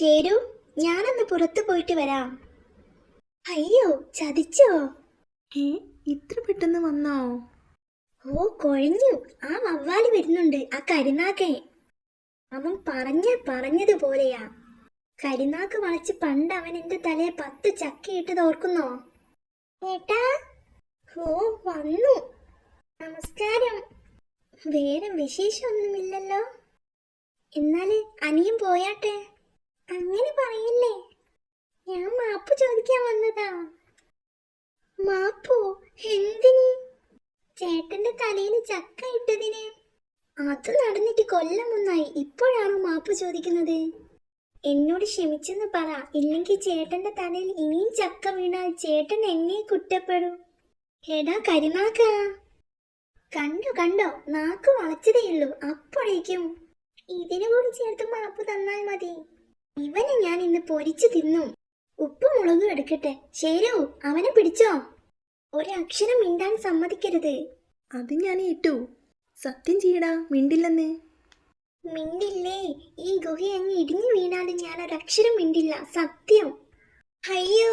ചേരൂ, ഞാനൊന്ന് പുറത്തു പോയിട്ട് വരാം. അയ്യോ, ചതിച്ചോ? ഇത്ര പെട്ടെന്ന് വന്നോ? ഓ, കുഴഞ്ഞു. ആ വവ്വാല് വരുന്നുണ്ട്, ആ കരിനാക്കൻ. അവൻ പറഞ്ഞതുപോലെയാ. കരിനാക്ക് വളച്ച് പണ്ട് അവൻ എന്റെ തലയെ 10 ചക്കയിട്ടത് ഓർക്കുന്നോ? ഏട്ടാ. ഓ, വന്നു. നമസ്കാരം. വേറെ വിശേഷമൊന്നുമില്ലല്ലോ. എന്നാല് അനിയൻ പോയാട്ടെ. അങ്ങനെ പറയല്ലേ, ഞാൻ മാപ്പ് ചോദിക്കാൻ വന്നതാ. മാപ്പോ? എന്തിന്? ചേട്ടന്റെ തലയിൽ ചക്ക ഇട്ടതിന്. അത് നടന്നിട്ട് കൊല്ലമൊന്നായി, ഇപ്പോഴാണോ മാപ്പ് ചോദിക്കുന്നത്? എന്നോട് ക്ഷമിച്ചെന്ന് പറ, ഇല്ലെങ്കിൽ ചേട്ടന്റെ തലയിൽ ഇനിയും ചക്ക വീണാൽ ചേട്ടൻ എന്നെ കുറ്റപ്പെടും. എടാ കരിനാക്ക, കണ്ടോ നാക്ക് വളച്ചതേയുള്ളൂ, അപ്പോഴേക്കും. ഇതിനു കൂടി ചേർത്ത് മാപ്പ് തന്നാൽ മതി. ഇവനെ ഞാൻ ഇന്ന് പൊരിച്ചു തിന്നും. ഉപ്പും മുളകും എടുക്കട്ടെ. ശരൂ, അവനെ പിടിച്ചോ. ഒരക്ഷരം മിണ്ടാൻ സമ്മതിക്കരുത്. അത് ഞാൻ ഏറ്റു. സത്യം ചെയ്യടാ, മിണ്ടില്ലെന്ന്. മിണ്ടില്ലേ? ഈ ഗുഹ അങ്ങ് ഇടിഞ്ഞു വീണാലും ഞാൻ ഒരക്ഷരം മിണ്ടില്ല, സത്യം. അയ്യോ.